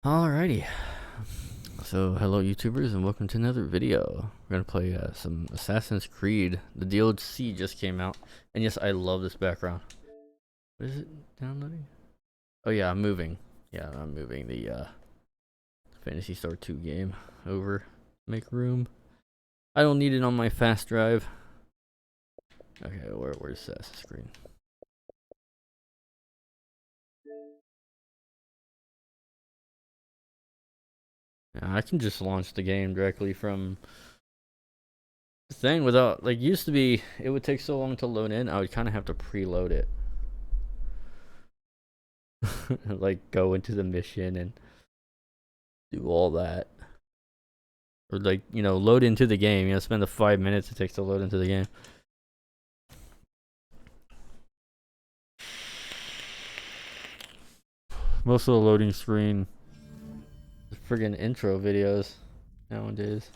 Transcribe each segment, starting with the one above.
Alrighty, so hello YouTubers and welcome to another video. We're gonna play some Assassin's Creed. The DLC just came out, and yes, I love this background. What is it downloading? Oh yeah, I'm moving. Yeah, I'm moving the Fantasy Star 2 game over. Make room. I don't need it on my fast drive. Okay, where's Assassin's Creed? Yeah, I can just launch the game directly from the thing without, like, used to be, it would take so long to load in, I would kind of have to preload it. Like, go into the mission and do all that. Or, like, load into the game, spend the 5 minutes it takes to load into the game. Most of the loading screen is friggin' intro videos nowadays.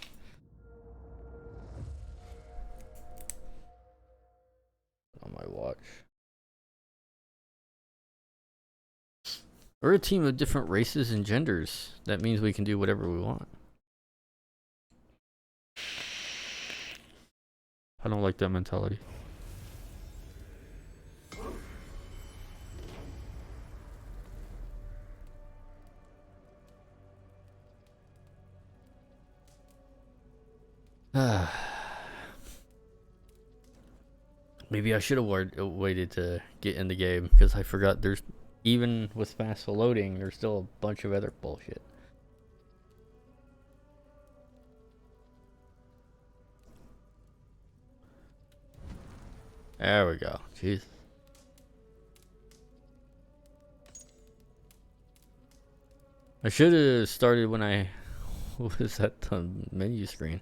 On my watch. We're a team of different races and genders. That means we can do whatever we want. I don't like that mentality. Maybe I should have waited to get in the game, because I forgot there's, even with fast loading, there's still a bunch of other bullshit. There we go. Jeez. I should have started when I was at the menu screen.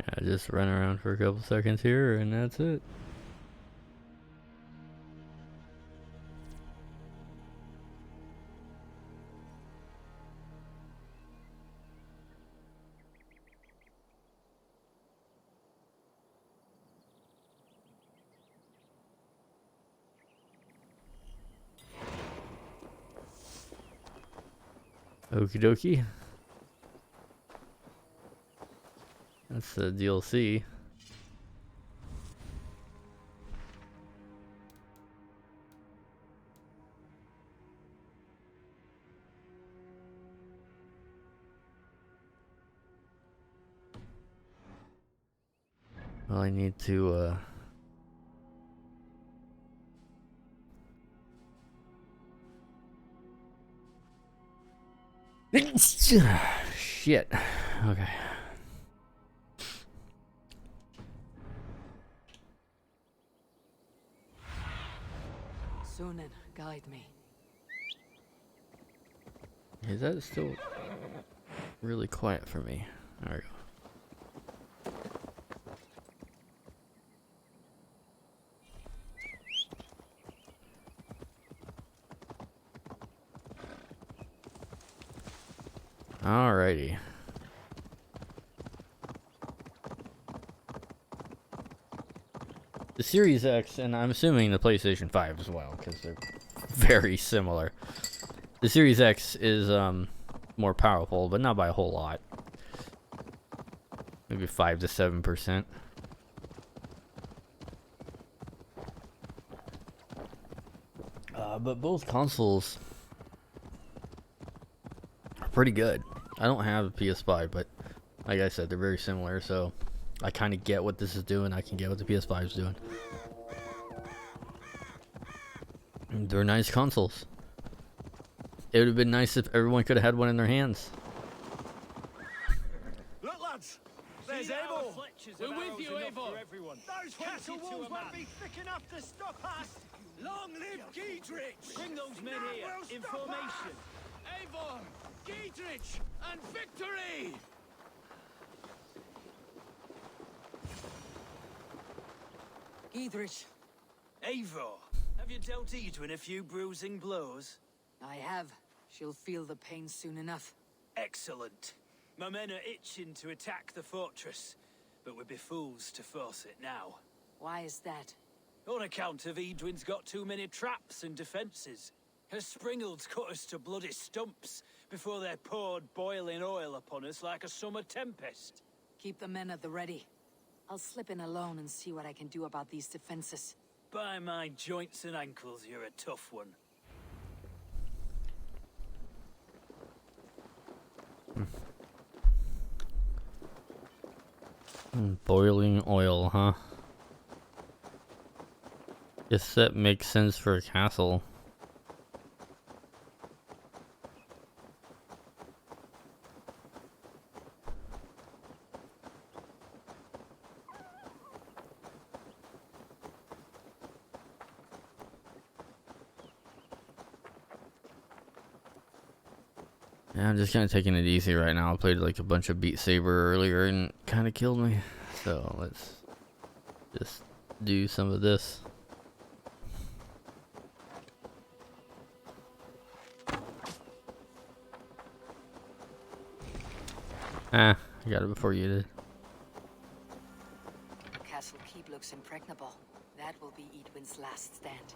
Yeah, just run around for a couple seconds here and that's it. Okie dokie. That's the DLC. Well, I need to shit. Okay. Sunan, guide me. Is that still really quiet for me? There we go. Alrighty. The Series X, and I'm assuming the PlayStation 5 as well, because they're very similar. The Series X is more powerful, but not by a whole lot. Maybe 5 to 7%. But both consoles are pretty good. I don't have a PS5, but like I said, they're very similar, so I kind of get what this is doing. I can get what the PS5 is doing. And they're nice consoles. It would have been nice if everyone could have had one in their hands. Look, lads, there's Eivor. We're with you, Eivor. Those castle walls won't be thick enough to stop us. Long live Giedrich! Bring those men here in formation. Eivor, Giedrich, and victory! Giedrich. Eivor, have you dealt Idwin a few bruising blows? I have. She'll feel the pain soon enough. Excellent. My men are itching to attack the fortress, but we'd be fools to force it now. Why is that? On account of Edwin's got too many traps and defences. Her Springalds cut us to bloody stumps before they poured boiling oil upon us like a summer tempest. Keep the men at the ready. I'll slip in alone and see what I can do about these defenses. By my joints and ankles, you're a tough one. Boiling oil, huh? Guess that makes sense for a castle. Yeah, I'm just kind of taking it easy right now. I played like a bunch of Beat Saber earlier and kind of killed me. So let's just do some of this. I got it before you did. Castle Keep looks impregnable. That will be Edwin's last stand.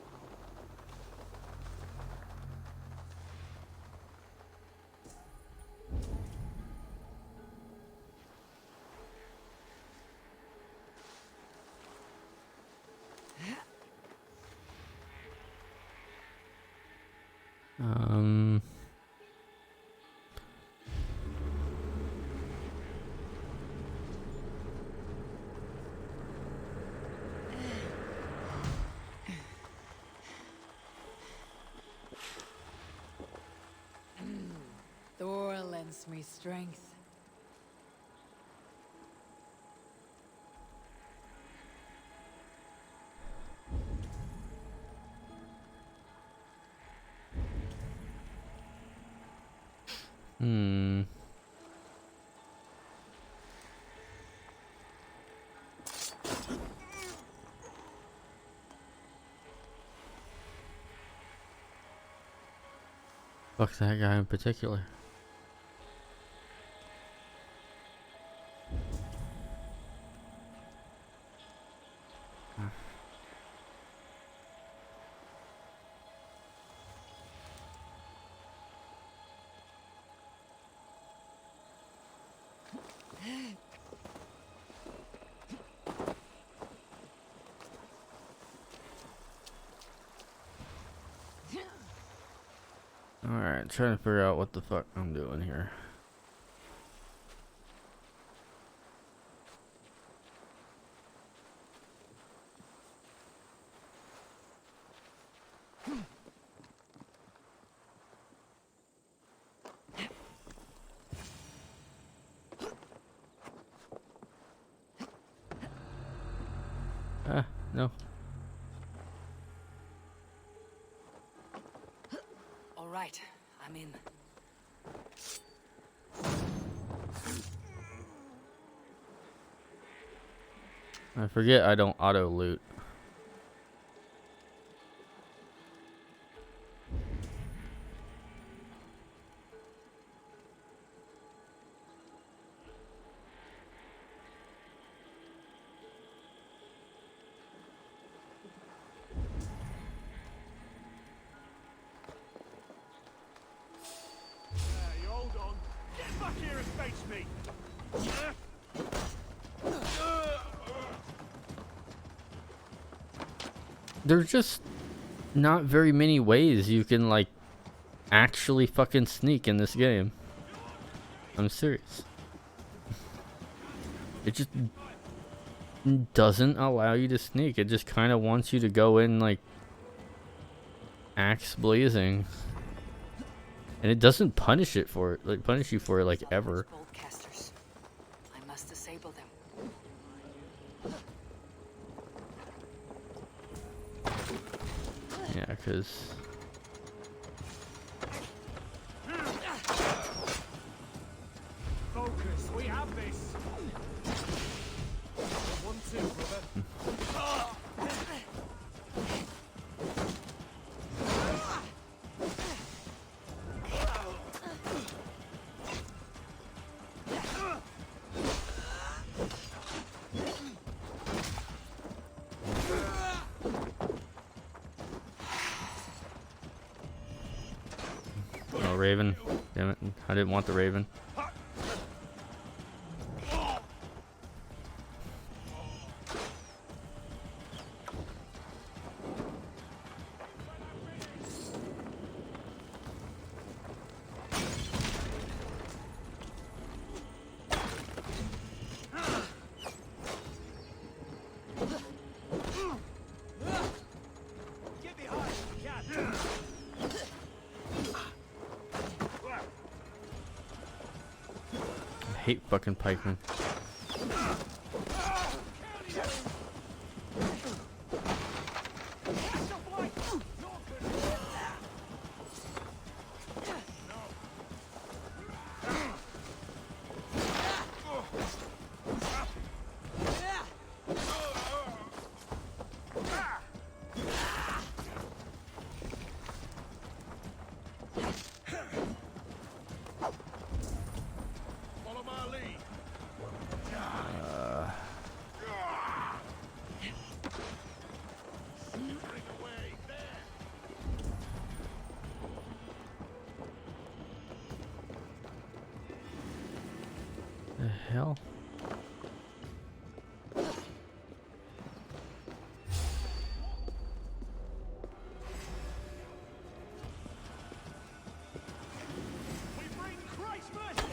Thor lends me strength. Fuck that guy in particular. Alright, trying to figure out what the fuck I'm doing here. No. All right, I'm in. I forget I don't auto loot. You hold on. Get back here and face me. There's just not very many ways you can like actually fucking sneak in this game. I'm serious. It just doesn't allow you to sneak. It just kind of wants you to go in like axe blazing. And it doesn't punish you for it like ever. Bolt casters. I must disable them. Yeah, because Focus, we have this. 1-2, brother. raven. Damn it. I didn't want the raven. I hate fucking pikemen. The hell? We bring Christ's mercy.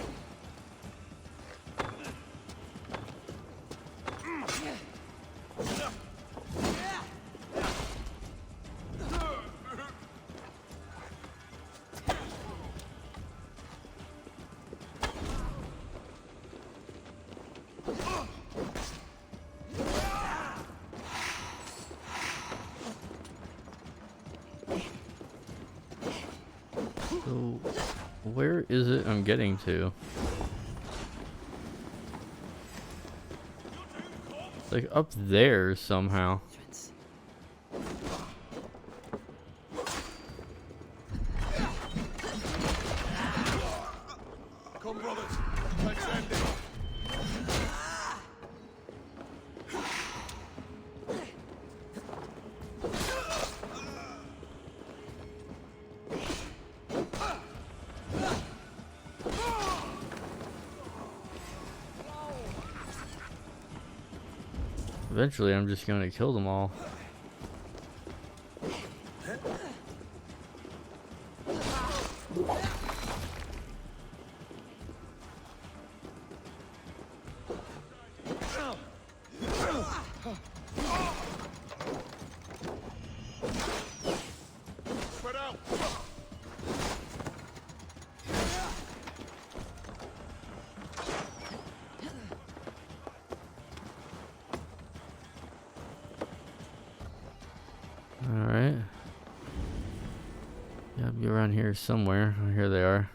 So, where is it I'm getting to? It's like up there somehow. Come, brothers. Let's end it. Eventually, I'm just gonna kill them all. Spread out. Alright. Gotta be around here somewhere. Oh, here they are.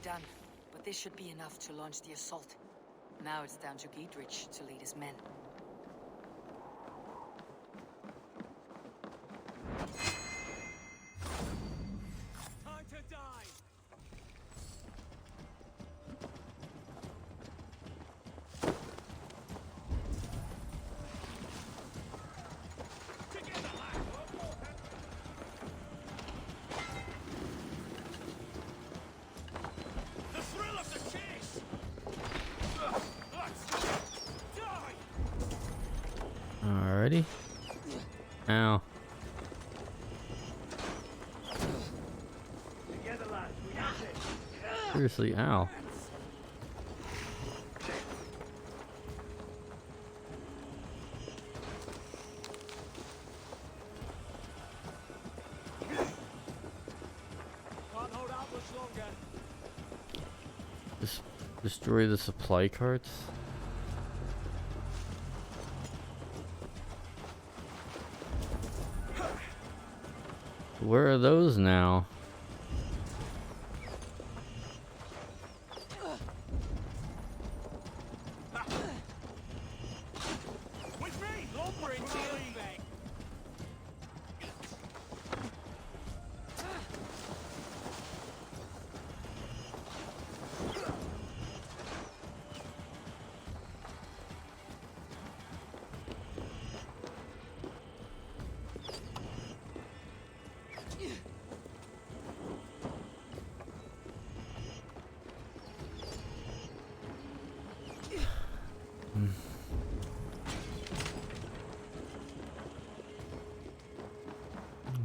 Done, but this should be enough to launch the assault. Now it's down to Giedrich to lead his men. Time to die. Together, lads. The thrill of the chase! Let's die! Alrighty. Ow. Together, lads, we got it! Seriously, ow. Can't hold out much longer. Just destroy the supply carts. Where are those now?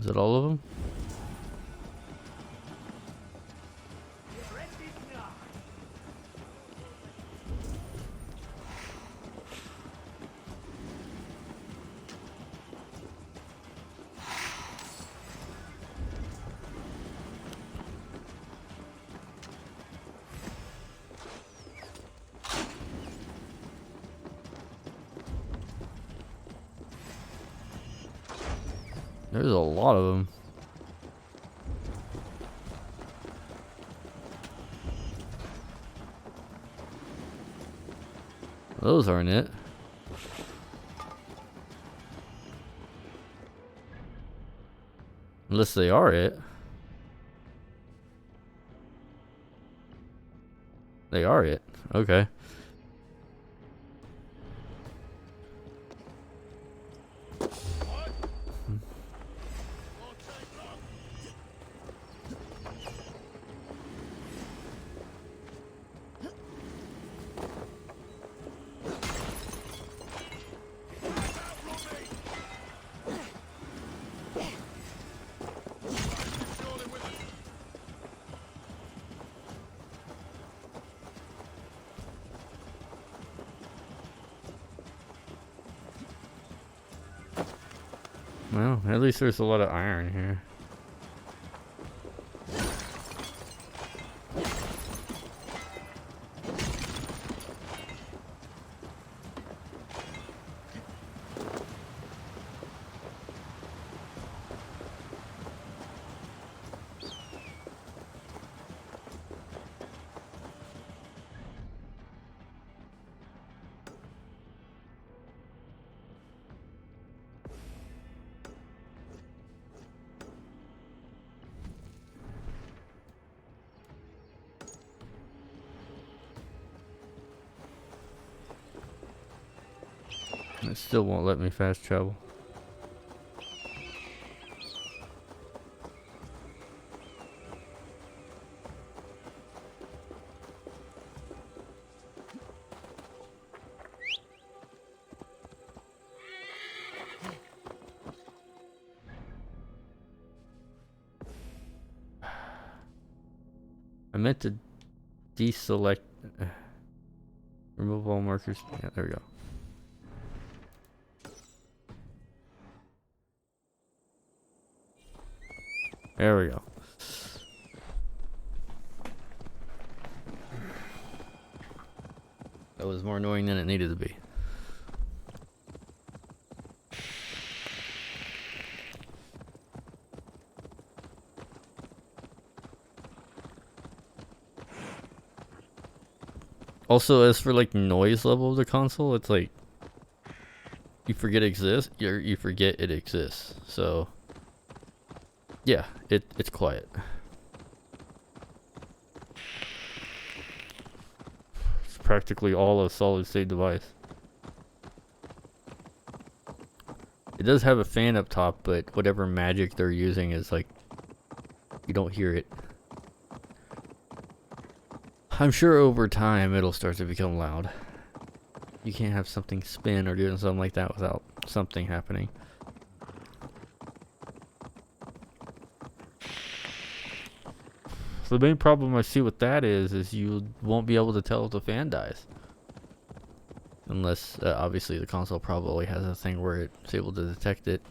Is it all of them? There's a lot of them. Those aren't it. Unless they are it. They are it. Okay. Well, at least there's a lot of iron here. It still won't let me fast travel. I meant to deselect, remove all markers. Yeah, there we go. There we go. That was more annoying than it needed to be. Also, as for like noise level of the console, it's like you forget it exists. You forget it exists. So yeah, it's quiet. It's practically all a solid state device. It does have a fan up top, but whatever magic they're using is like you don't hear it. I'm sure over time it'll start to become loud. You can't have something spin or doing something like that without something happening. So the main problem I see with that is you won't be able to tell if the fan dies. Unless, obviously the console probably has a thing where it's able to detect it.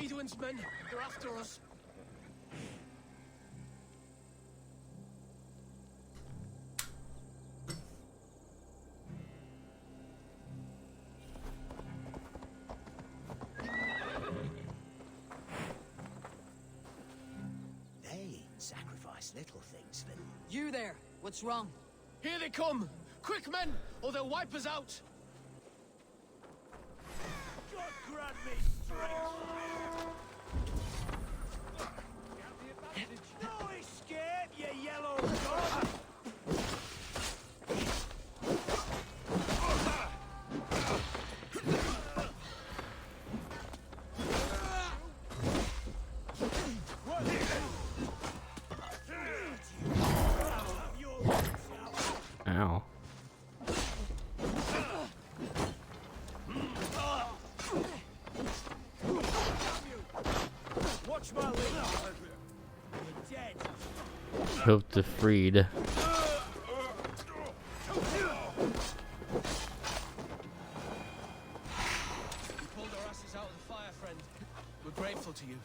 Edwin's men, they're after us. Hey, Sacrifice little things for... You there! What's wrong? Here they come! Quick, men, or they'll wipe us out! God grant me strength! No escape, you yellow dog! Ow. Watch my lead. You're dead. Hope to freed. You pulled our asses out of the fire, friend. We're grateful to you.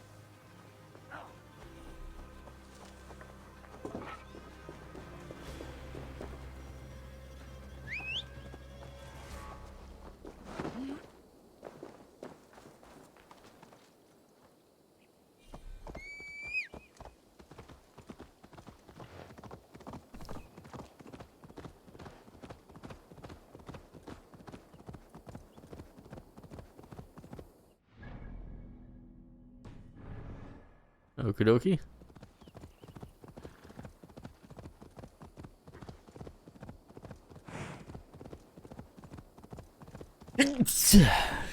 Okie dokie.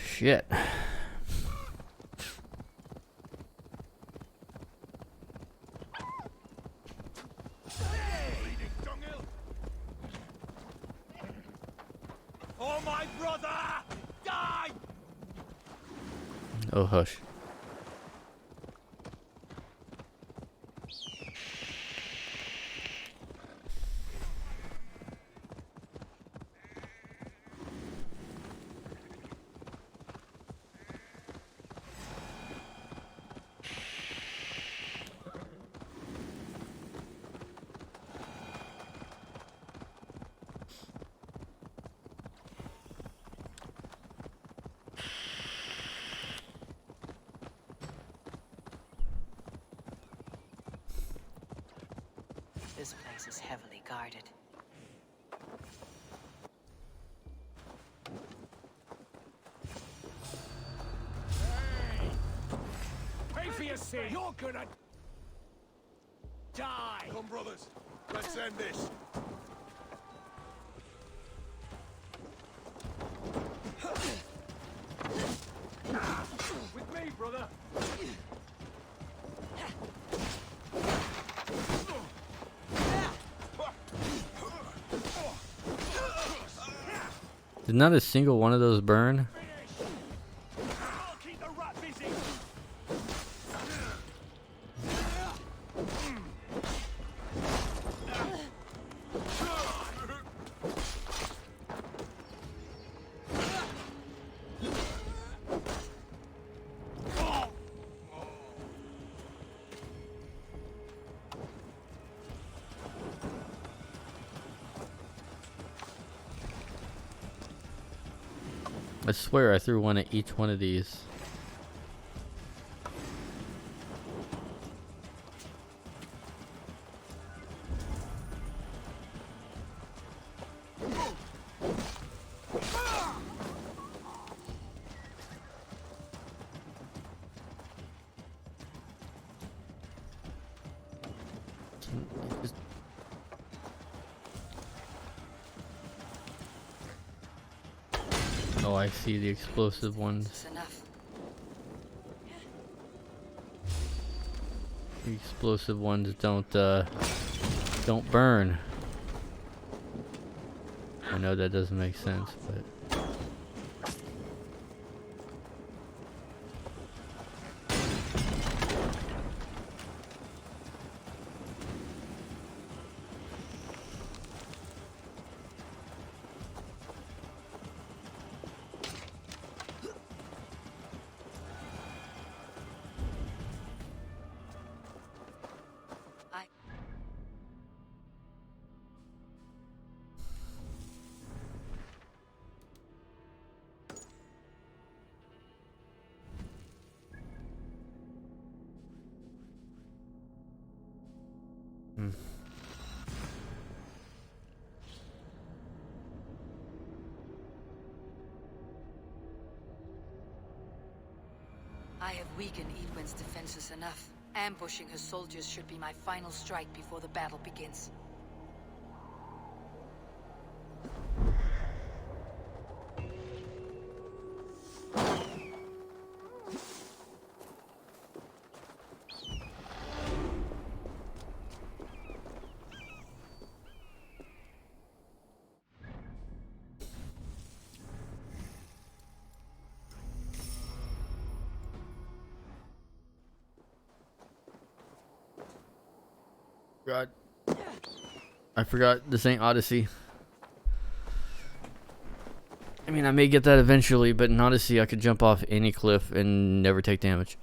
Shit. Oh, my brother! Die! Oh, hush. This place is heavily guarded. Hey! Pay for your sin! You're gonna... die! Come, brothers. Let's end this. With me, brother! Did not a single one of those burn? I'll keep the rat busy! I swear I threw one at each one of these. Oh, I see the explosive ones. It's enough. The explosive ones don't burn. I know that doesn't make sense, but Hmm. I have weakened Edwin's defenses enough. Ambushing her soldiers should be my final strike before the battle begins. God. I forgot this ain't Odyssey. I mean, I may get that eventually, but in Odyssey, I could jump off any cliff and never take damage.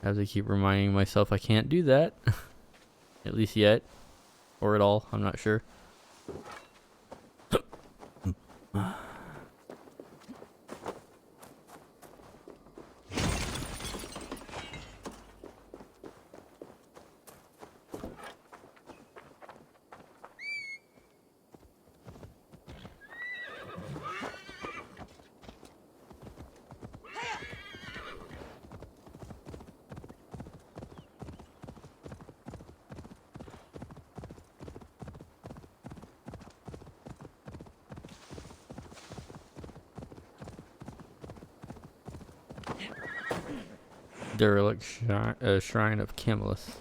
I have to keep reminding myself I can't do that. At least yet. Or at all, I'm not sure. Derelict Shrine of Camillus.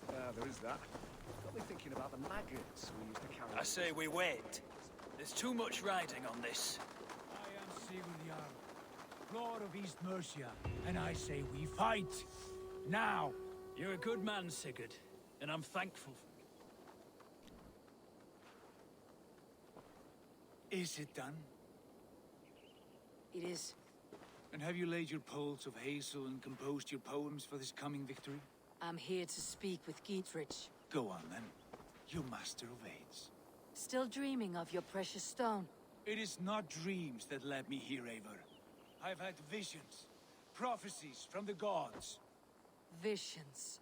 There is that. Got me thinking about the maggots we used to carry. I say we wait. There's too much riding on this. I am Sigurd Lord of East Mercia, and I say we fight. Now! You're a good man, Sigurd, and I'm thankful. Is it done? It is. And have you laid your poles of hazel and composed your poems for this coming victory? I'm here to speak with Geetrich. Go on then, you master of aids. Still dreaming of your precious stone? It is not dreams that led me here, Eivor. I've had visions, prophecies from the gods. Visions.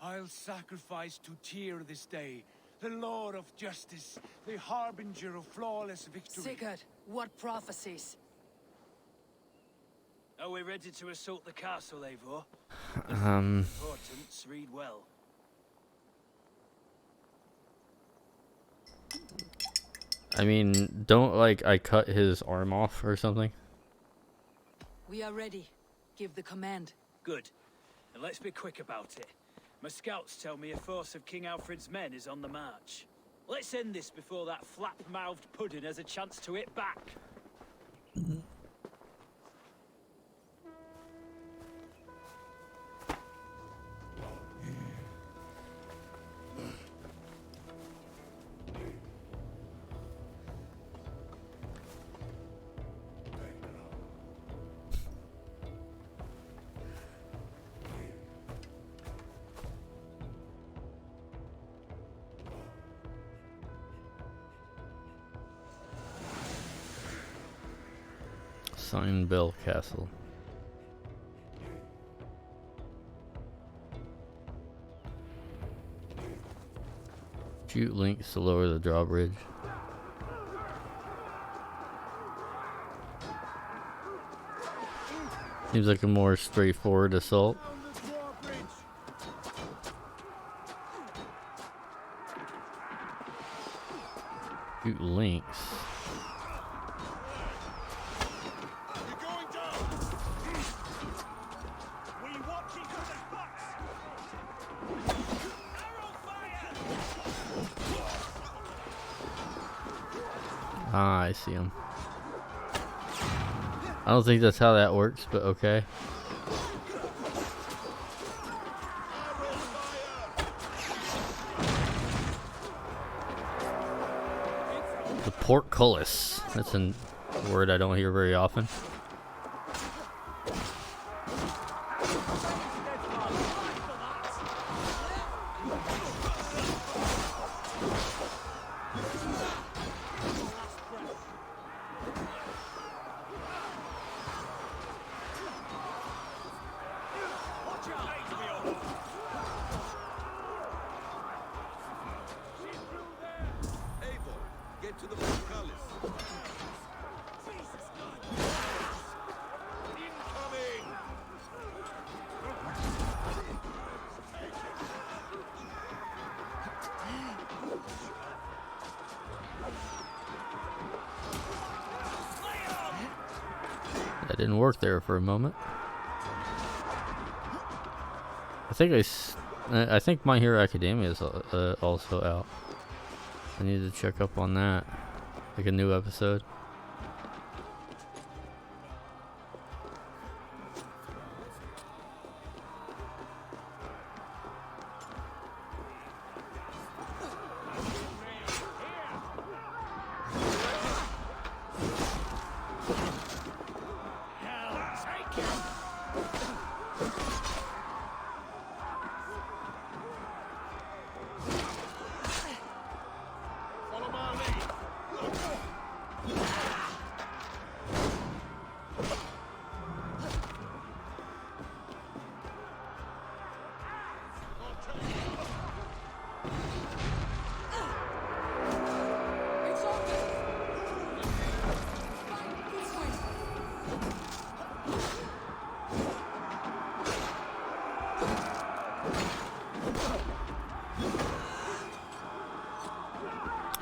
I'll sacrifice to Tyr this day, the Lord of Justice, the harbinger of flawless victory. Sigurd, what prophecies? Are we ready to assault the castle, Eivor? Portents read well. I mean, don't like I cut his arm off or something. We are ready. Give the command. Good. And let's be quick about it. My scouts tell me a force of King Alfred's men is on the march. Let's end this before that flap-mouthed pudding has a chance to hit back. Sign Bell Castle. Shoot links to lower the drawbridge. Seems like a more straightforward assault. Shoot links. Ah, I see him. I don't think that's how that works, but okay. The portcullis. That's a word I don't hear very often. Didn't work there for a moment. I think My Hero Academia is also out. I need to check up on that. Like a new episode.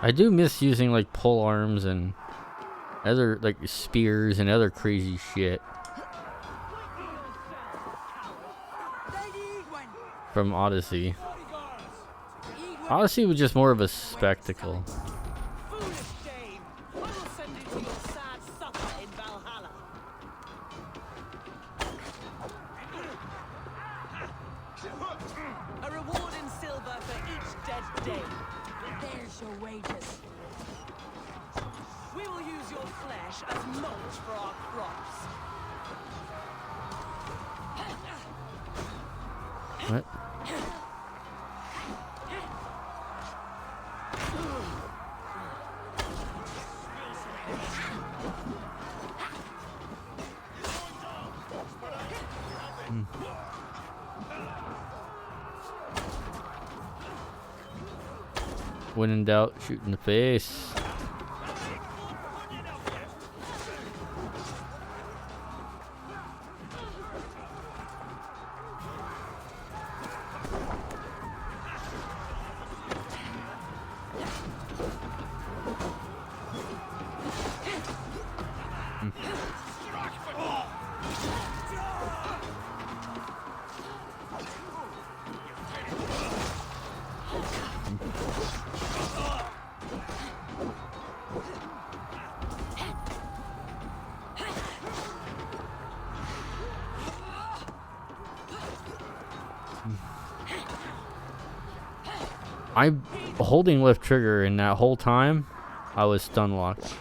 I do miss using like pole arms and other like spears and other crazy shit from Odyssey. Odyssey was just more of a spectacle. Foolish dame! I will send you to your sad supper in Valhalla. A reward in silver for each dead day. There's your wages. We will use your flesh as mulch for our crops. What? When in doubt, shoot in the face. I'm holding left trigger, and that whole time I was stun locked.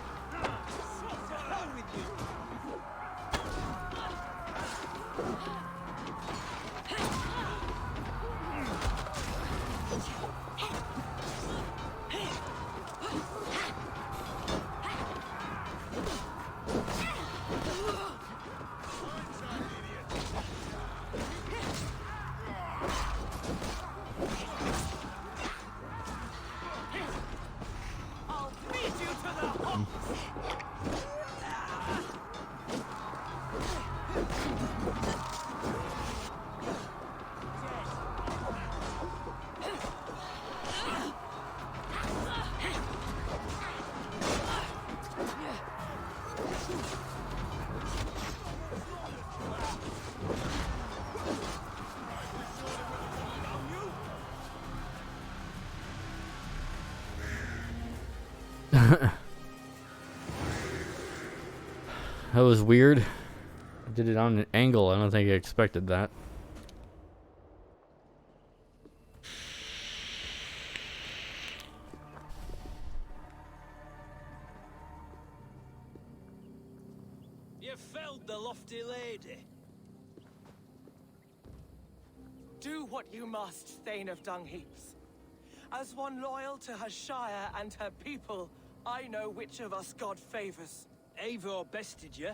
That was weird. I did it on an angle. I don't think I expected that. You felled the lofty lady. Do what you must, Thane of Dung Heaps. As one loyal to her shire and her people, I know which of us God favors. Eivor bested you.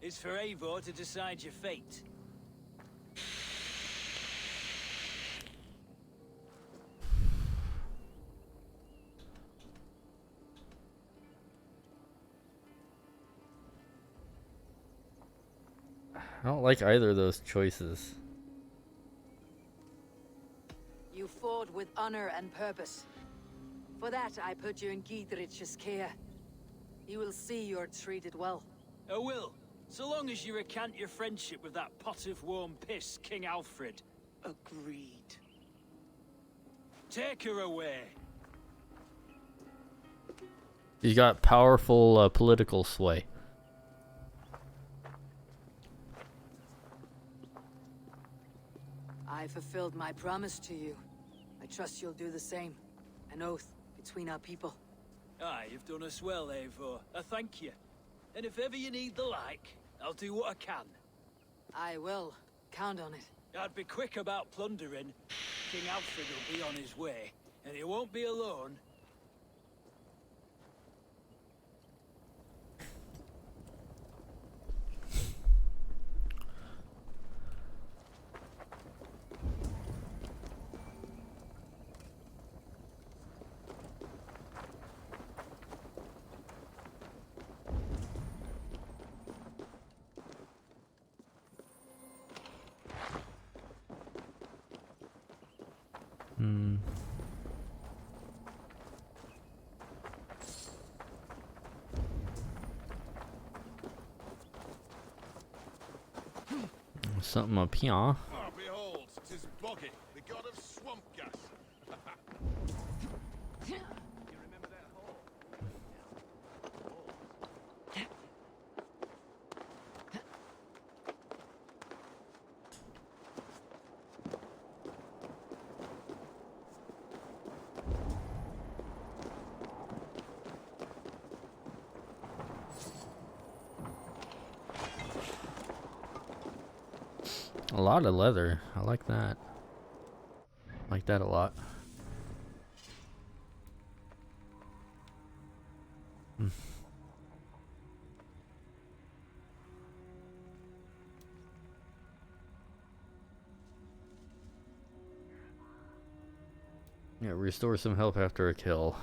It's for Eivor to decide your fate. I don't like either of those choices. You fought with honor and purpose. For that, I put you in Giedrich's care. You will see you're treated well. I will. So long as you recant your friendship with that pot of warm piss, King Alfred. Agreed. Take her away. He's got powerful political sway. I fulfilled my promise to you. I trust you'll do the same. An oath between our people. Aye, you've done us well, Eivor. I thank you. And if ever you need the like, I'll do what I can. I will. Count on it. I'd be quick about plundering. King Alfred will be on his way, and he won't be alone. Something up here. Oh, behold, 'tis Boggy, the god of swamp gas. You remember that hole? A lot of leather. I like that. Like that a lot. Yeah, restore some health after a kill.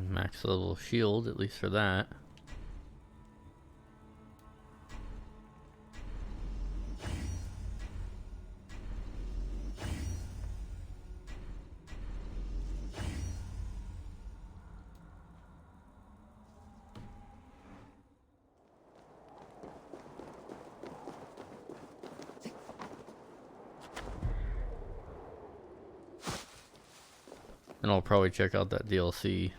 Max level shield, at least for that. And I'll probably check out that DLC.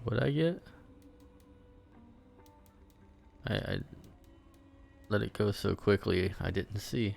What'd I get? I let it go so quickly, I didn't see.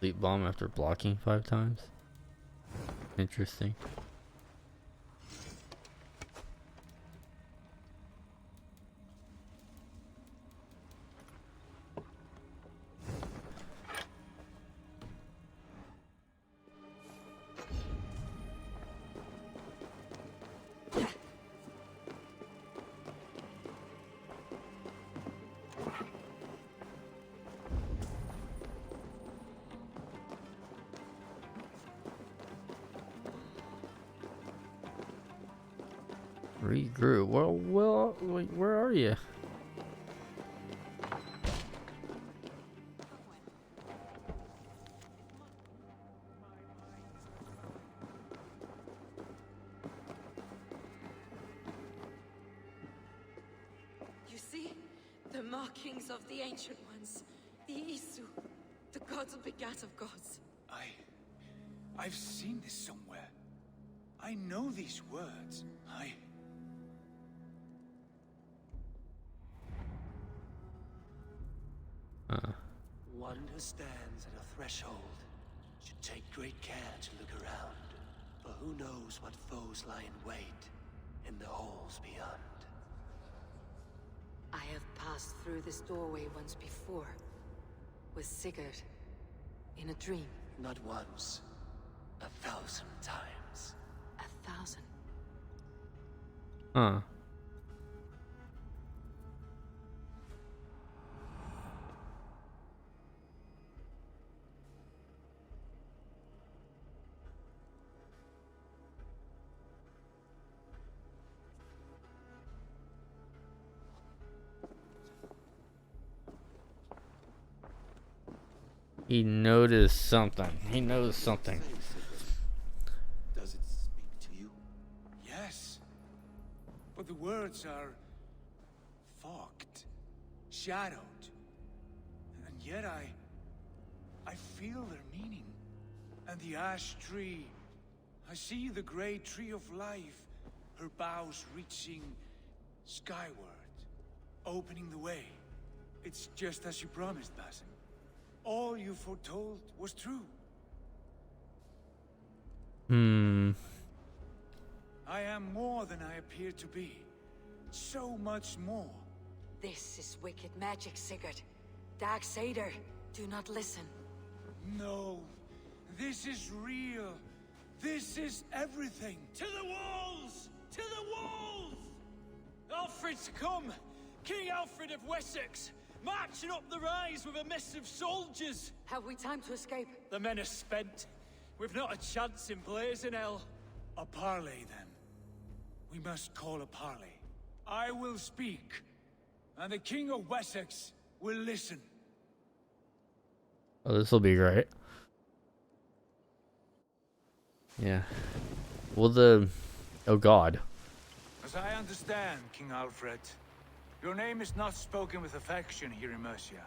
Sleep bomb after blocking 5 times. Interesting. Regrew. Well, wait, where are you? You see? The markings of the Ancient Ones. The Isu. The gods begat of gods. I've seen this somewhere. I know these words. One who stands at a threshold should take great care to look around, for who knows what foes lie in wait in the halls beyond. I have passed through this doorway once before. With Sigurd. In a dream. Not once, 1,000 times. 1,000. Huh. He noticed something. He knows something. Does it speak to you? Yes. But the words are fogged, shadowed. And yet I feel their meaning. And the ash tree. I see the great tree of life, her boughs reaching skyward, opening the way. It's just as you promised, Basim. All you foretold was true. I am more than I appear to be. So much more. This is wicked magic, Sigurd. Darksader, do not listen. No. This is real. This is everything. To the walls! To the walls! Alfred's come! King Alfred of Wessex! Marching up the rise with a mess of soldiers! Have we time to escape? The men are spent. We've not a chance in blazing hell. A parley, then. We must call a parley. I will speak, and the King of Wessex will listen. Oh, this will be great. Yeah. Well, oh God. As I understand, King Alfred, your name is not spoken with affection here in Mercia.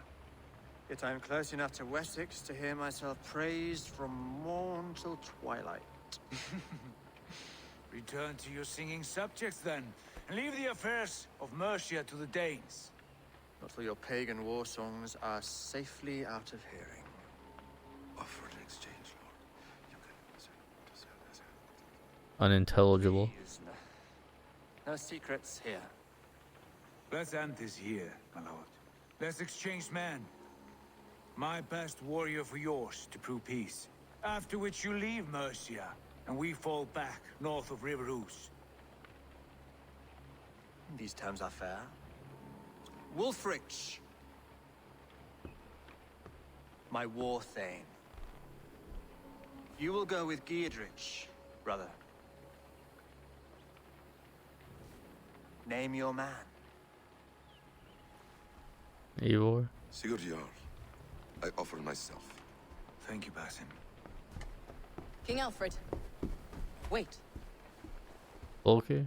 Yet I am close enough to Wessex to hear myself praised from morn till twilight. Return to your singing subjects, then, and leave the affairs of Mercia to the Danes. Not till your pagan war songs are safely out of hearing. Offer an exchange, Lord. Unintelligible. No secrets here. Let's end this here, my lord. Let's exchange men. My best warrior for yours to prove peace. After which you leave Mercia, and we fall back north of River Ouse. These terms are fair. Wulfrich, my war thane. You will go with Geodrich, brother. Name your man. Eivor. Sigurd Jarl, I offer myself. Thank you, Basim. King Alfred. Wait. Okay.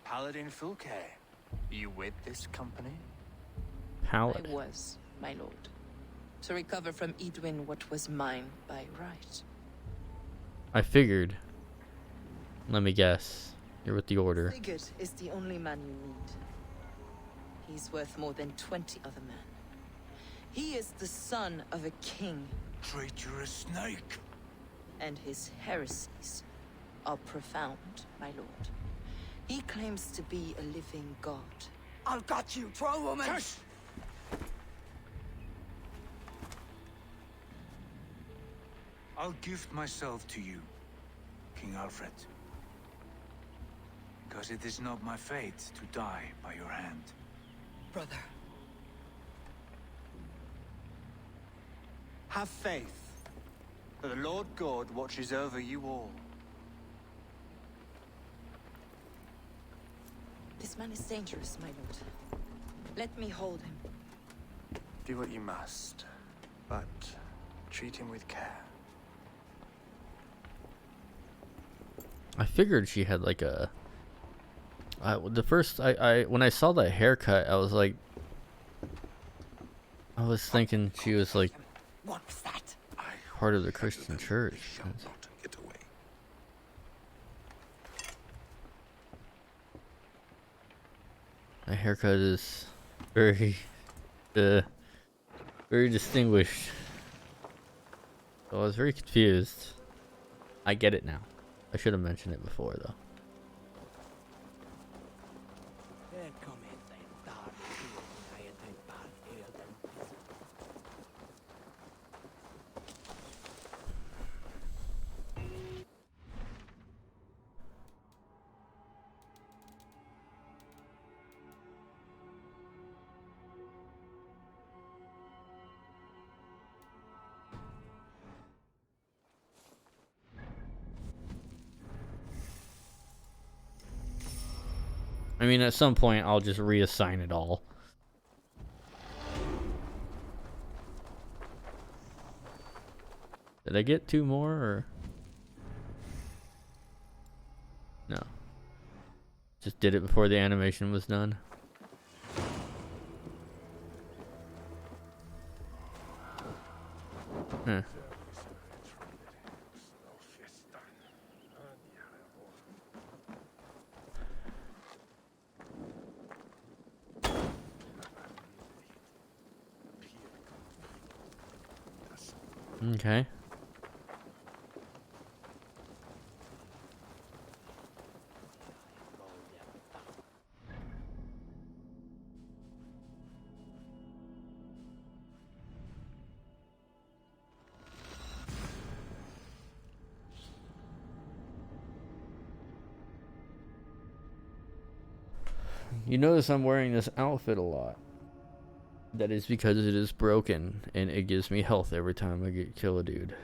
Paladin Fulke. You with this company? Paladin. I was, my lord. To recover from Edwin what was mine by right. I figured. Let me guess. You're with the Order. Sigurd is the only man you need. He's worth more than 20 other men. He is the son of a king traitorous snake. And his heresies are profound, my lord. He claims to be a living god. I'll got you, troll woman! Hush! I'll gift myself to you, King Alfred. Because it is not my fate to die by your hand. Brother. Have faith, for the Lord God watches over you all. This man is dangerous, my lord. Let me hold him. Do what you must, but treat him with care. I figured she had like a. The first when I saw that haircut, I was like, I was thinking she was like What was that? part of the Christian church. Get away. The haircut is very, very distinguished. So I was very confused. I get it now. I should have mentioned it before though. I mean, at some point, I'll just reassign it all. Did I get 2 more, or? No. Just did it before the animation was done. Huh. Okay. You notice I'm wearing this outfit a lot. That is because it is broken, and it gives me health every time I kill a dude.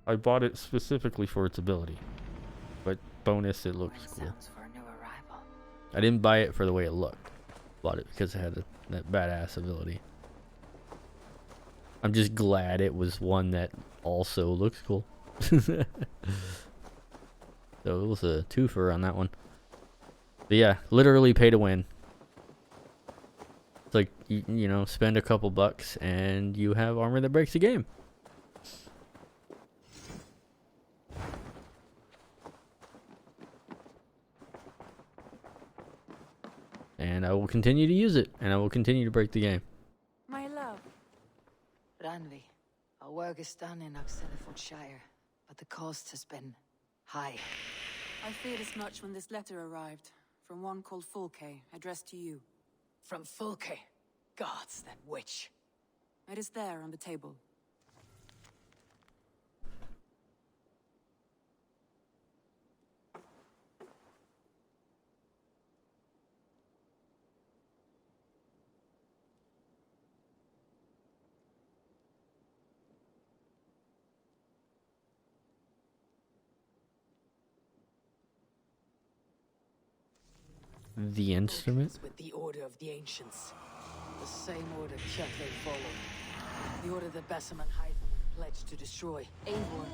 I bought it specifically for its ability, but bonus, it looks cool. For a new arrival. I didn't buy it for the way it looked. Bought it because it had that badass ability. I'm just glad it was one that also looks cool. So it was a twofer on that one. But yeah, literally pay to win. It's like, you know, spend a couple bucks and you have armor that breaks the game. And I will continue to use it, and I will continue to break the game. My love. Ranvi, our work is done in Shire, but the cost has been high. I feared as much when this letter arrived, from one called Fulke, addressed to you. From Fulke? Gods, that witch. It is there on the table. The instrument? With the Order of the Ancients. The same order Kjetil followed. The order that Besem and Hytham pledged to destroy. Eivor,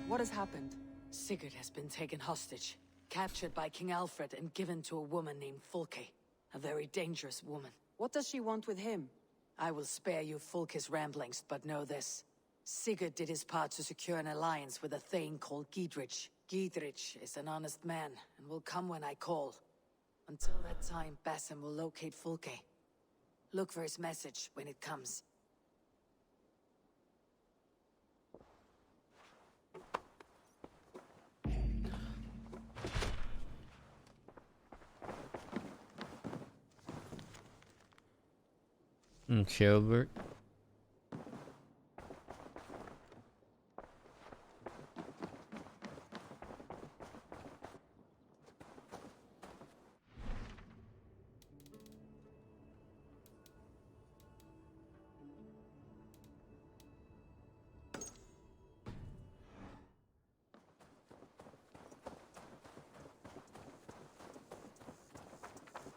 what has happened? Sigurd has been taken hostage, captured by King Alfred and given to a woman named Fulke. A very dangerous woman. What does she want with him? I will spare you Fulke's ramblings, but know this. Sigurd did his part to secure an alliance with a thane called Gidrich. Gidrich is an honest man, and will come when I call. Until that time, Basim will locate Fulke. Look for his message when it comes. Shelbert.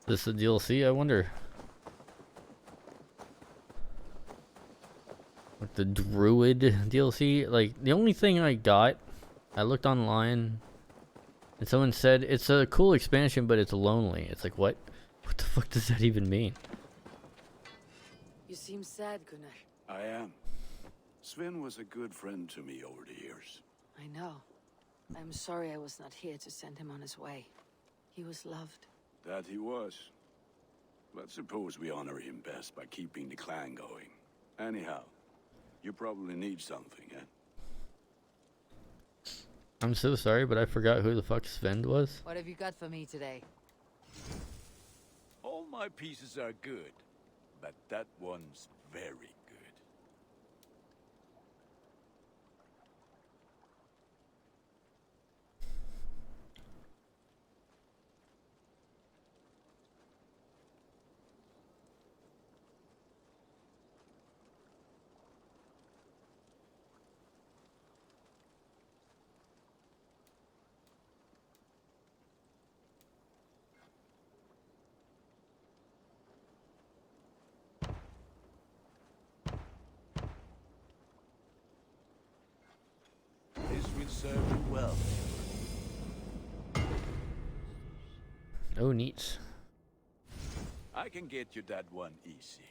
This is a DLC, I wonder. Like the Druid DLC, like the only thing I got, I looked online and someone said it's a cool expansion but it's lonely. It's like, what the fuck does that even mean? You seem sad, Gunnar. I am. Sven was a good friend to me over the years. I know. I'm sorry I was not here to send him on his way. He was loved. That he was. But suppose we honor him best by keeping the clan going. Anyhow, you probably need something, eh? I'm so sorry, but I forgot who the fuck Sven was. What have you got for me today? All my pieces are good, but that one's very good. This will serve you well. Oh, neat. I can get you that one easy.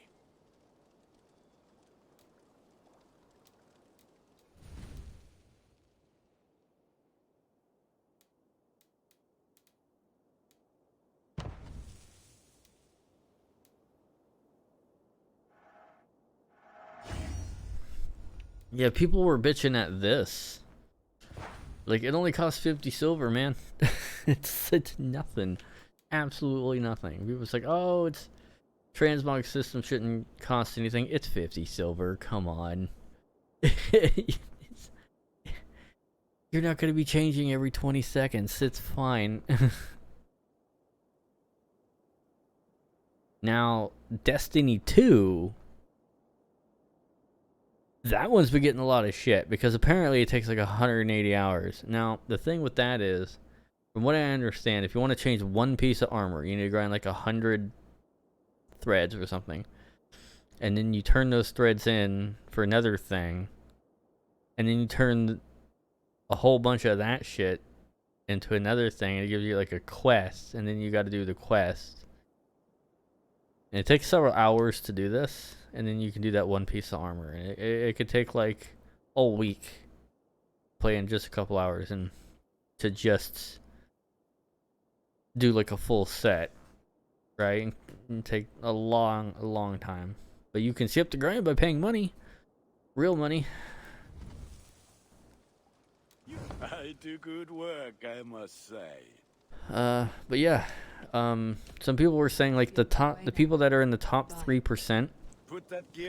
Yeah, people were bitching at this. Like, it only costs 50 silver, man. it's nothing. Absolutely nothing. People's like, oh, it's transmog system shouldn't cost anything. It's 50 silver. Come on. You're not going to be changing every 20 seconds. It's fine. Now, Destiny 2... that one's been getting a lot of shit because apparently it takes like 180 hours. Now, the thing with that is, from what I understand, if you want to change one piece of armor, you need to grind like 100 threads or something. And then you turn those threads in for another thing. And then you turn a whole bunch of that shit into another thing. And it gives you like a quest. And then you got to do the quest. And it takes several hours to do this. And then you can do that one piece of armor. And it could take like a week playing just a couple hours and to just do like a full set, right? And take a long time. But you can skip the grind by paying money, real money. I do good work, I must say. But yeah, some people were saying like the people that are in the top 3%.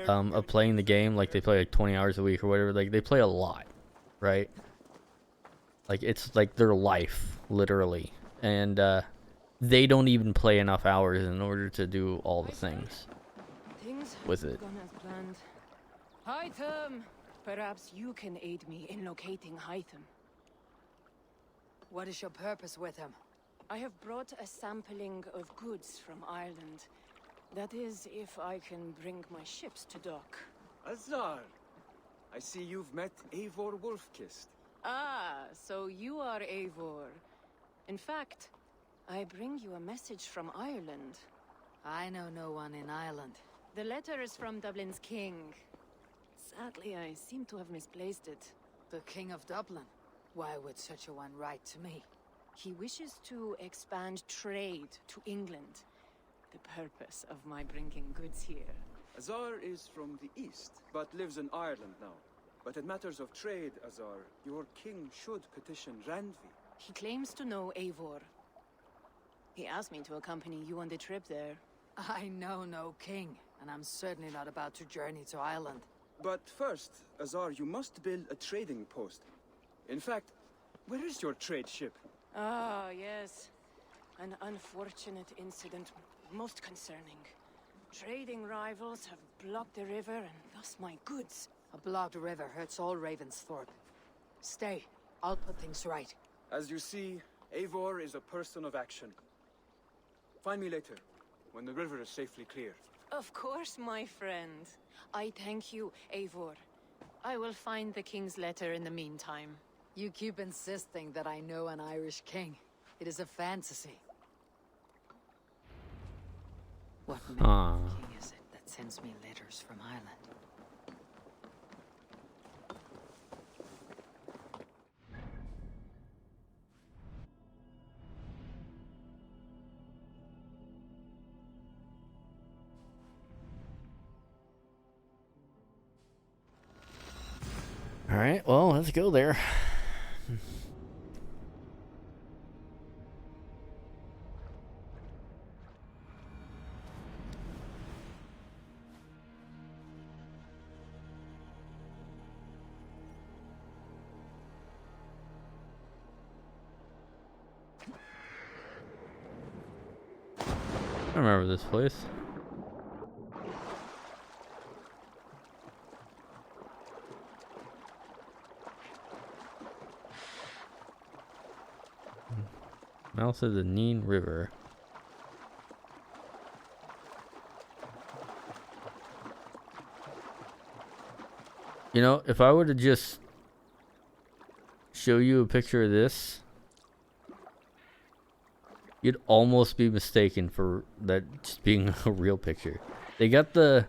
Of playing the game, like they play like 20 hours a week or whatever, like they play a lot, right? Like it's like their life, literally, and they don't even play enough hours in order to do all the things with it. Hytham, perhaps you can aid me in locating Hytham. What is your purpose with him? I have brought a sampling of goods from Ireland. That is, if I can bring my ships to dock. Azar! I see you've met Eivor Wolfkist. Ah, so you are Eivor. In fact, I bring you a message from Ireland. I know no one in Ireland. The letter is from Dublin's king. Sadly, I seem to have misplaced it. The King of Dublin? Why would such a one write to me? He wishes to expand trade to England. The purpose of my bringing goods here. Azar is from the east, but lives in Ireland now. But in matters of trade, Azar, your king should petition Randvi. He claims to know Eivor. He asked me to accompany you on the trip there. I know no king, and I'm certainly not about to journey to Ireland. But first, Azar, you must build a trading post. In fact, where is your trade ship? Ah, yes. An unfortunate incident, most concerning. Trading rivals have blocked the river, and thus my goods. A blocked river hurts all Ravensthorpe. Stay. I'll put things right. As you see, Eivor is a person of action. Find me later, when the river is safely clear. Of course, my friend. I thank you, Eivor. I will find the king's letter in the meantime. You keep insisting that I know an Irish king. It is a fantasy. What man king is it that sends me letters from Ireland? All right, well, let's go there. I remember this place. Mouth of the Neen River. You know, if I were to just show you a picture of this, you'd almost be mistaken for that just being a real picture. They got the...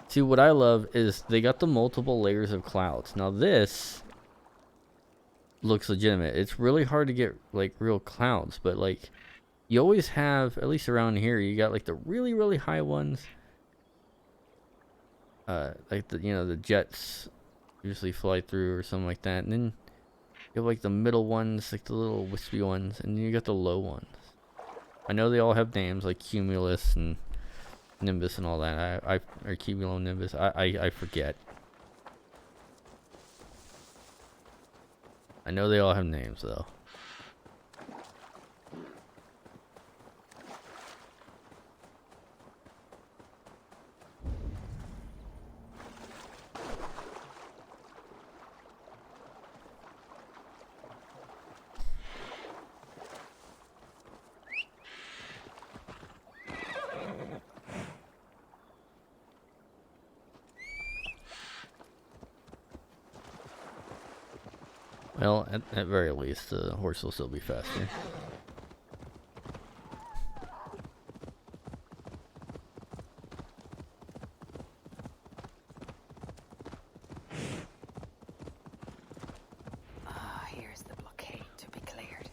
See, what I love is they got the multiple layers of clouds. Now this looks legitimate. It's really hard to get like real clouds, but like you always have, at least around here, you got like the really, really high ones. Like the, you know, the jets usually fly through or something like that. And then you have like the middle ones, like the little wispy ones, and then you got the low ones. I know they all have names like Cumulus and Nimbus and all that. Or Cumulonimbus. I forget. I know they all have names though. Well, at very least, the horse will still be faster. Ah, here's the blockade to be cleared.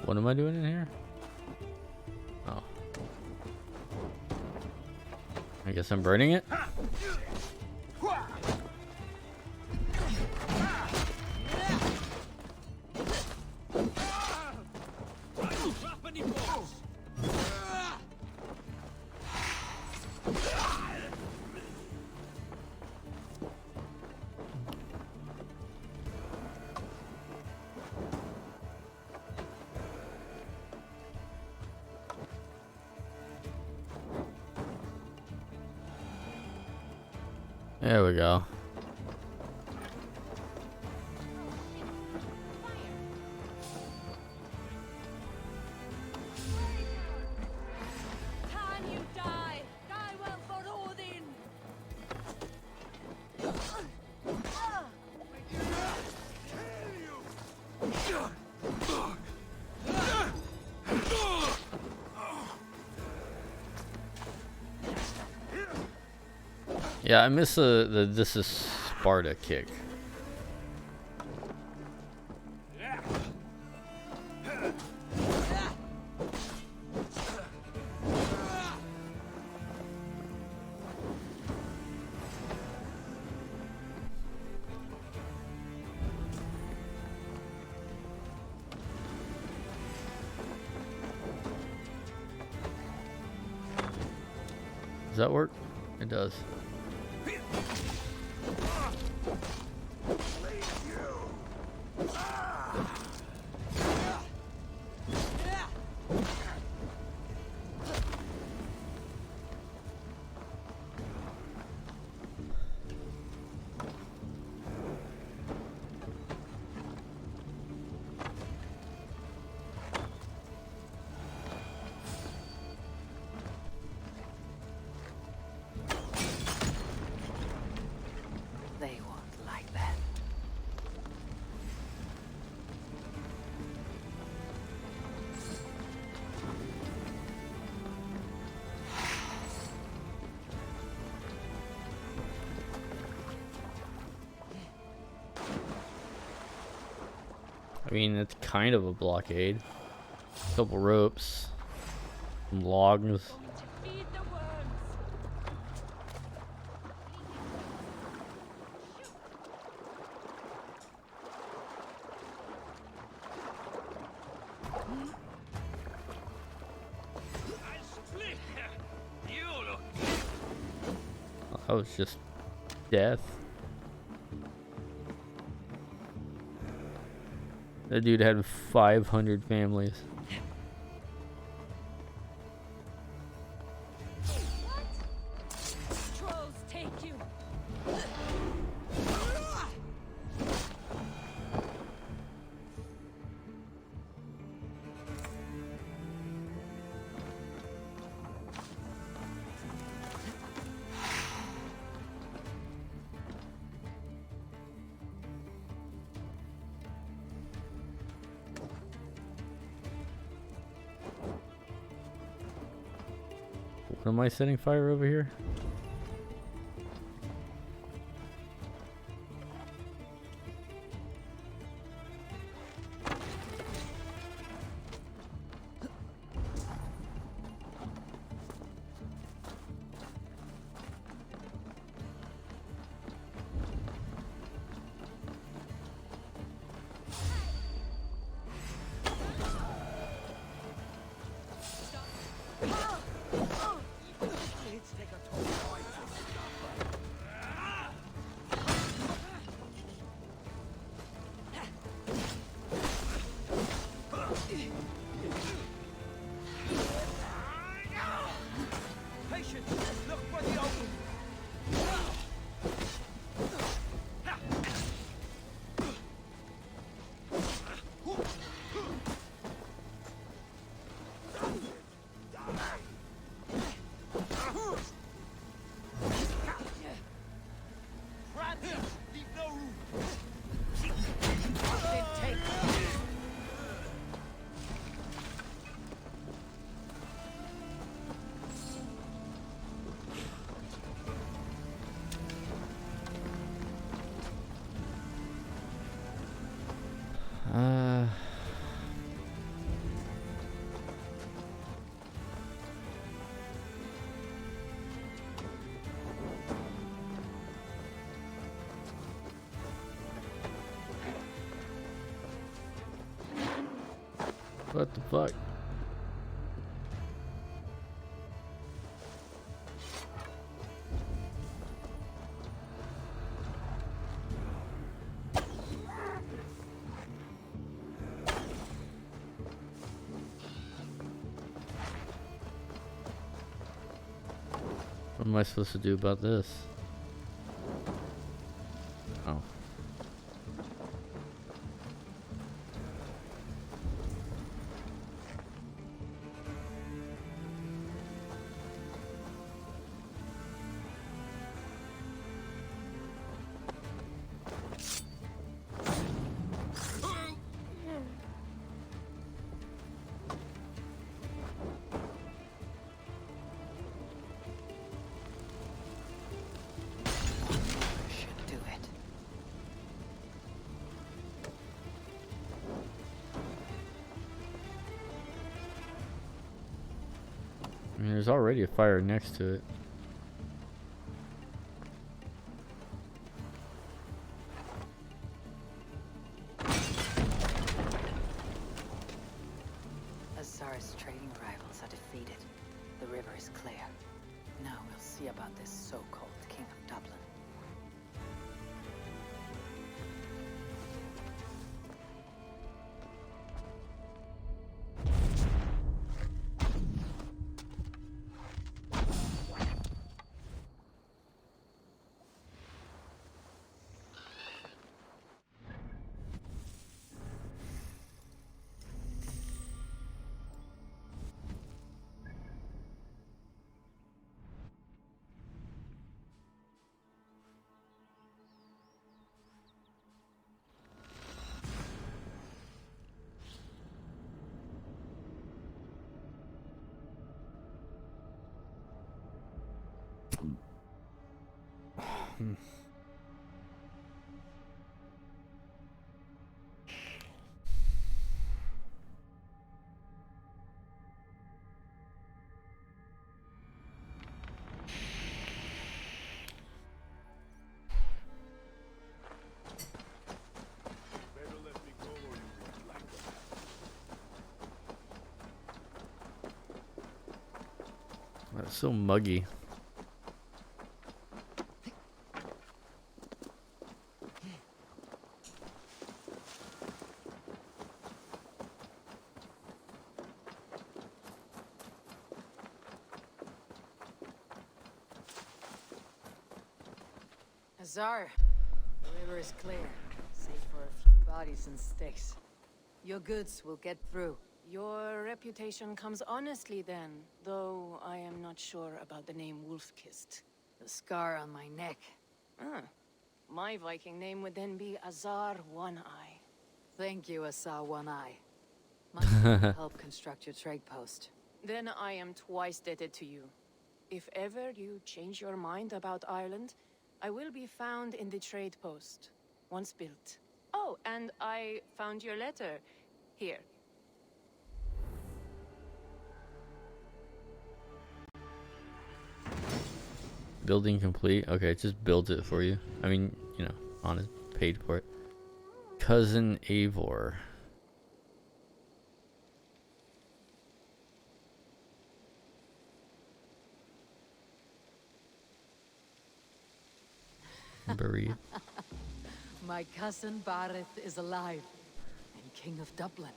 What am I doing in here? Oh. I guess I'm burning it? There we go. Can you die? Die well for Odin! Yeah, I miss the this is Sparta kick. Does that work? It does. They won't like that. I mean, it's kind of a blockade. Couple ropes, some logs. Feed the worms! That was just death. That dude had 500 families. Trolls take you! What am I setting fire over here? What the fuck? What am I supposed to do about this? I mean, there's already a fire next to it. Azar's trading rivals are defeated. The river is clear. Now we'll see about this so-called King of Dublin. That's so muggy. Azar, the river is clear, save for a few bodies and sticks. Your goods will get through. Your reputation comes honestly then, though I am not sure about the name Wolf-Kissed. The scar on my neck. Ah, my Viking name would then be Azar One-Eye. Thank you, Azar One-Eye. Must help construct your trade post. Then I am twice indebted to you. If ever you change your mind about Ireland, I will be found in the trade post, once built. Oh, and I found your letter. Here. Building complete. Okay, it just builds it for you. I mean, you know, on it, paid for it. Cousin Eivor. Buried. My cousin Bareth is alive, and King of Dublin.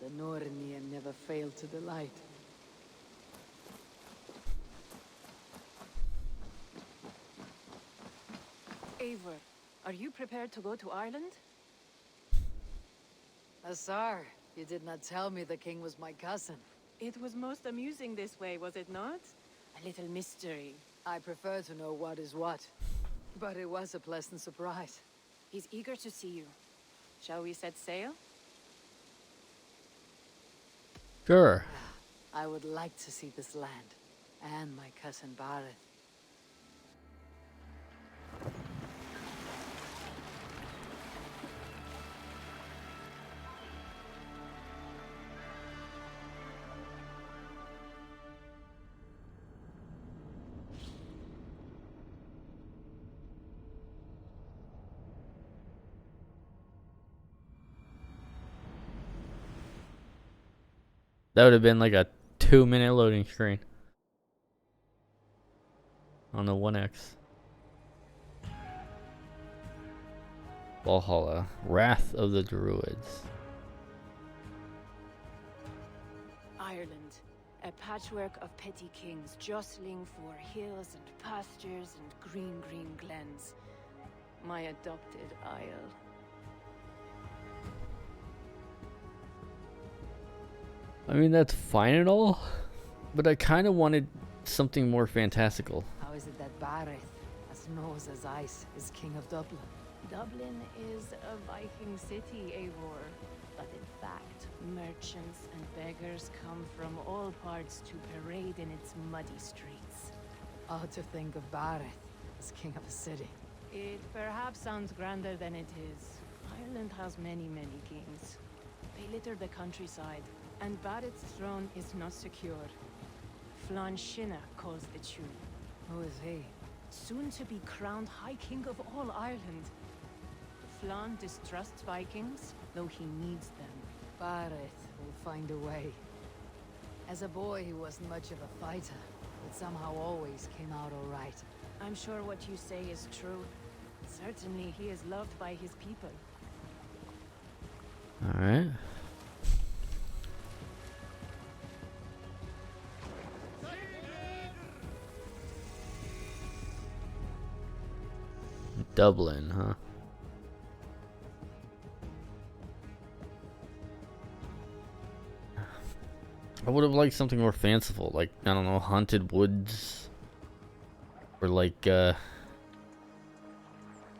The Nornir never failed to delight. Eivor, are you prepared to go to Ireland? Azar, you did not tell me the king was my cousin. It was most amusing this way, was it not? A little mystery. I prefer to know what is what. But it was a pleasant surprise. He's eager to see you. Shall we set sail? Sure. I would like to see this land, and my cousin Bareth. That would have been like a 2-minute loading screen on the 1X. Valhalla, Wrath of the Druids. Ireland, a patchwork of petty kings jostling for hills and pastures and green glens. My adopted isle. I mean, that's fine and all, but I kind of wanted something more fantastical. How is it that Bareth, as knows as ice, is king of Dublin? Dublin is a Viking city, Eivor. But in fact, merchants and beggars come from all parts to parade in its muddy streets. Odd to think of Bareth as king of a city. It perhaps sounds grander than it is. Ireland has many kings. They litter the countryside, and Barrett's throne is not secure. Flan Shinna calls the tune. Who is he? Soon to be crowned High King of all Ireland. Flan distrusts Vikings, though he needs them. Bareth will find a way. As a boy, he wasn't much of a fighter, but somehow always came out all right. I'm sure what you say is true. Certainly, he is loved by his people. All right. Dublin, huh? I would have liked something more fanciful, like, I don't know, haunted woods, or like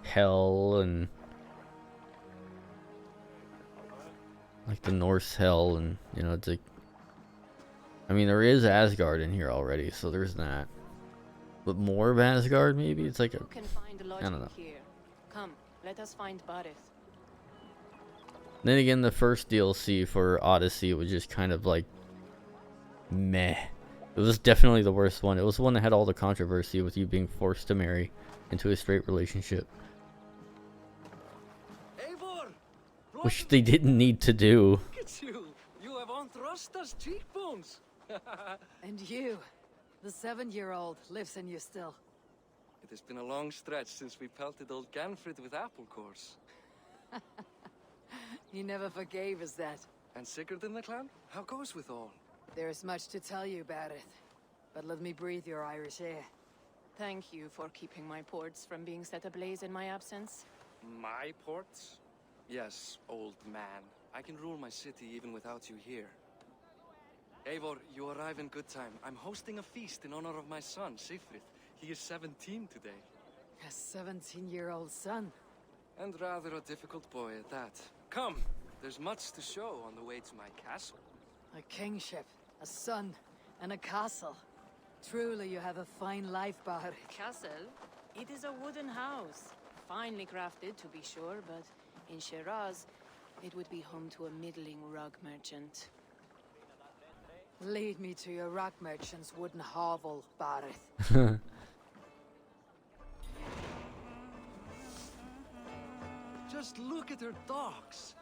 hell, and like the Norse hell, and you know, it's like, I mean, there is Asgard in here already, so there's that. But more of Asgard, maybe? It's like a, Can find I don't know. here. Come, let us find Barith. Then again, the first DLC for Odyssey was just kind of like meh. It was definitely the worst one. It was the one that had all the controversy with you being forced to marry into a straight relationship, Eivor! which they didn't need to do. Look at you! You have on Thruster's cheekbones! And you, the 7-year-old, lives in you still. It has been a long stretch since we pelted old Ganfrid with apple cores. He never forgave us that. And Sigurd in the clan? How goes with all? There is much to tell you, Bareth, but let me breathe your Irish air. Thank you for keeping my ports from being set ablaze in my absence. My ports? Yes, old man. I can rule my city even without you here. Eivor, you arrive in good time. I'm hosting a feast in honor of my son, Sigfrid. He is 17 today. A 17-year-old son? And rather a difficult boy at that. Come, there's much to show on the way to my castle. A kingship, a son, and a castle. Truly, you have a fine life, Bareth. Castle? It is a wooden house. Finely crafted, to be sure, but in Shiraz, it would be home to a middling rug merchant. Lead me to your rock merchant's wooden hovel, Bareth. Just look at her docks.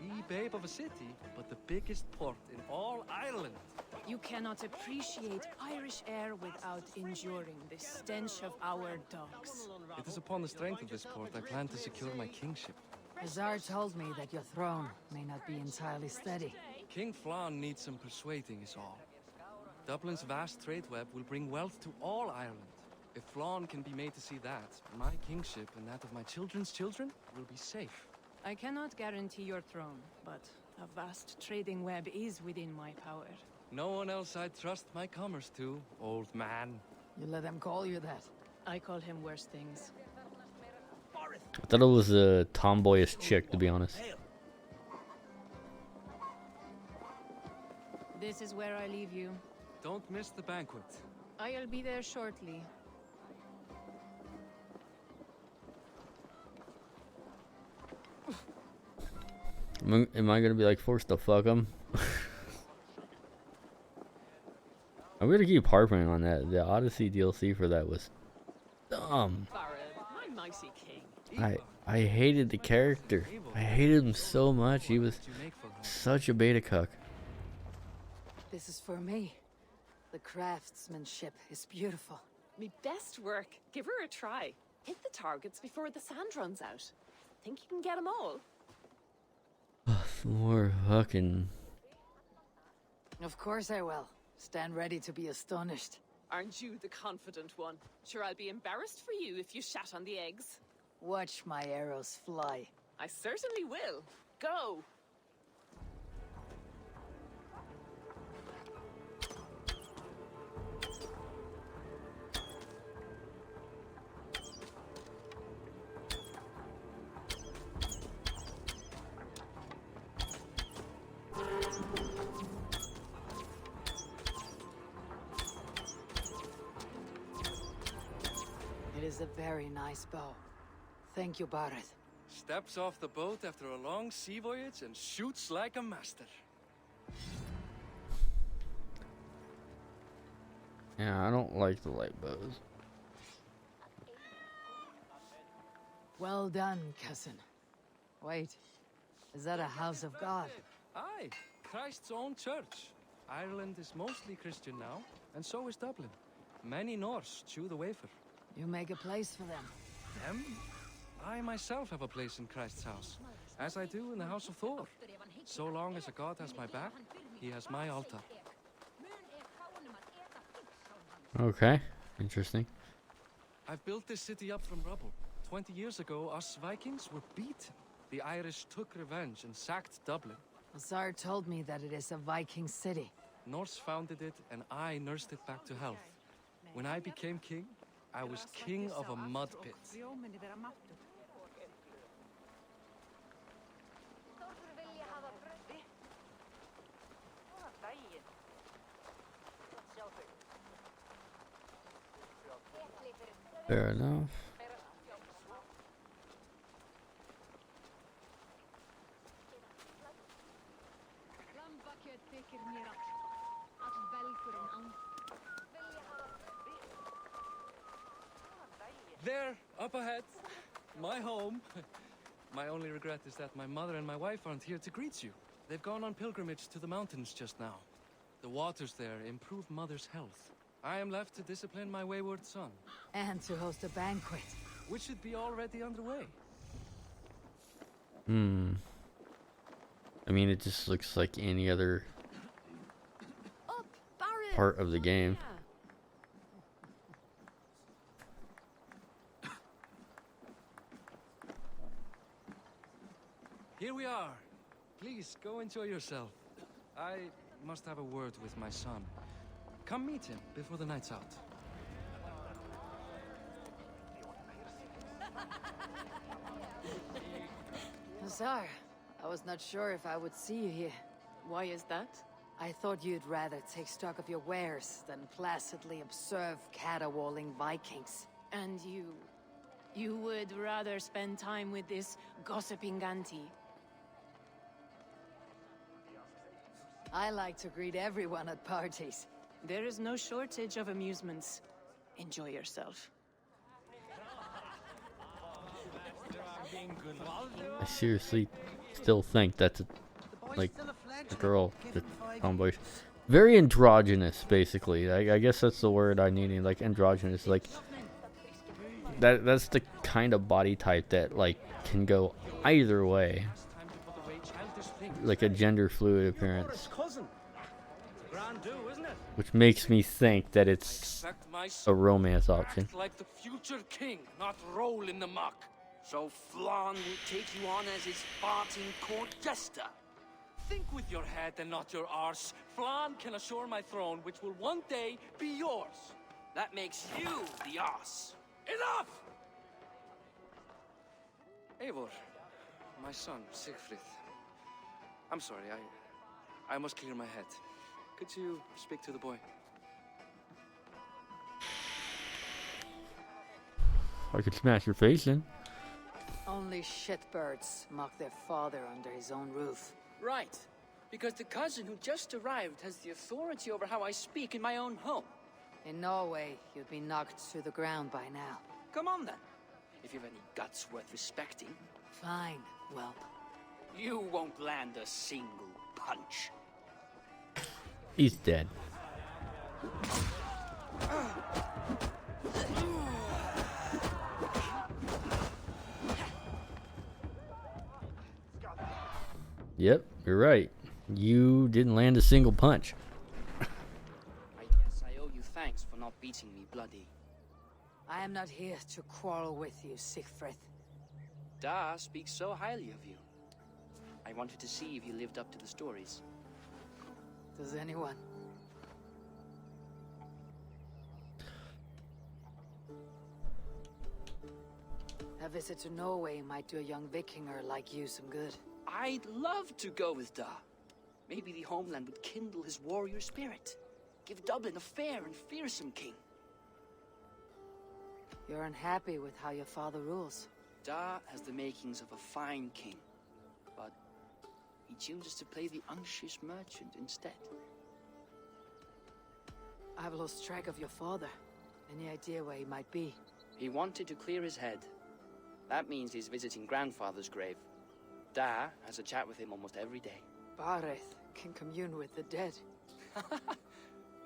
Wee babe of a city, but the biggest port in all Ireland. You cannot appreciate Irish air without enduring the stench of our docks. It is upon the strength of this port I plan to secure my kingship. Azar told me that your throne may not be entirely steady. King Flan needs some persuading is all. Dublin's vast trade web will bring wealth to all Ireland. If Flan can be made to see that, my kingship and that of my children's children will be safe. I cannot guarantee your throne, but a vast trading web is within my power. No one else I'd trust my commerce to, old man. You let them call you that? I call him worse things. I thought it was a tomboyish chick, to be honest. This is where I leave you. Don't miss the banquet. I'll be there shortly. Am I gonna be like forced to fuck him? I'm gonna keep harping on that. The Odyssey DLC for that was dumb. I hated the character. I hated him so much. He was such a beta cuck. This is for me. The craftsmanship is beautiful. Me best work. Give her a try. Hit the targets before the sand runs out. Think you can get them all? More fucking... Of course I will. Stand ready to be astonished. Aren't you the confident one? Sure, I'll be embarrassed for you if you shat on the eggs. Watch my arrows fly. I certainly will. Go! It is a very nice bow. Thank you, Bareth. Steps off the boat after a long sea voyage and shoots like a master. Yeah, I don't like the light bows. Well done, cousin. Wait, is that a house of God? Aye, Christ's own church. Ireland is mostly Christian now, and so is Dublin. Many Norse chew the wafer. You make a place for them. Them? I myself have a place in Christ's house, as I do in the House of Thor. So long as a god has my back, he has my altar. Okay, interesting. I've built this city up from rubble. 20 years ago, us Vikings were beaten. The Irish took revenge and sacked Dublin. Azar told me that it is a Viking city. Norse founded it, and I nursed it back to health. When I became king, I was king of a mud pit. Fair enough. There, up ahead. My home. My only regret is that my mother and my wife aren't here to greet you. They've gone on pilgrimage to the mountains just now. The waters there improve mother's health. I am left to discipline my wayward son. And to host a banquet. Which should be already underway. I mean, it just looks like any other part of the game. Here we are. Please, go enjoy yourself. I must have a word with my son. Come meet him before the night's out. Azar, I was not sure if I would see you here. Why is that? I thought you'd rather take stock of your wares than placidly observe caterwauling Vikings. And you would rather spend time with this gossiping auntie? I like to greet everyone at parties. There is no shortage of amusements. Enjoy yourself. I seriously still think that's like a girl, the tomboy. Very androgynous, basically. I guess that's the word I need. Like androgynous, like that's the kind of body type that like can go either way, like a gender fluid appearance, which makes me think that it's a romance option. Like the future king, not roll in the muck. So Flan will take you on as his Spartan court jester? Think with your head and not your arse. Flan can assure my throne, which will one day be yours. That makes you the arse. Enough! Eivor, my son, Siegfried. I'm sorry, I must clear my head. Could you speak to the boy? I could smash your face in. Only shitbirds mock their father under his own roof. Right. Because the cousin who just arrived has the authority over how I speak in my own home. In Norway, you'd be knocked to the ground by now. Come on then. If you've any guts worth respecting. Fine, whelp. You won't land a single punch. He's dead. Yep, you're right. You didn't land a single punch. I guess I owe you thanks for not beating me bloody. I am not here to quarrel with you, Siegfried. Da speaks so highly of you. I wanted to see if you lived up to the stories. Does anyone? A visit to Norway might do a young Vikinger like you some good. I'd love to go with Da. Maybe the homeland would kindle his warrior spirit. Give Dublin a fair and fearsome king. You're unhappy with how your father rules. Da has the makings of a fine king, but he chooses to play the unctuous merchant instead. I've lost track of your father. Any idea where he might be? He wanted to clear his head. That means he's visiting grandfather's grave. Da has a chat with him almost every day. Bareth can commune with the dead.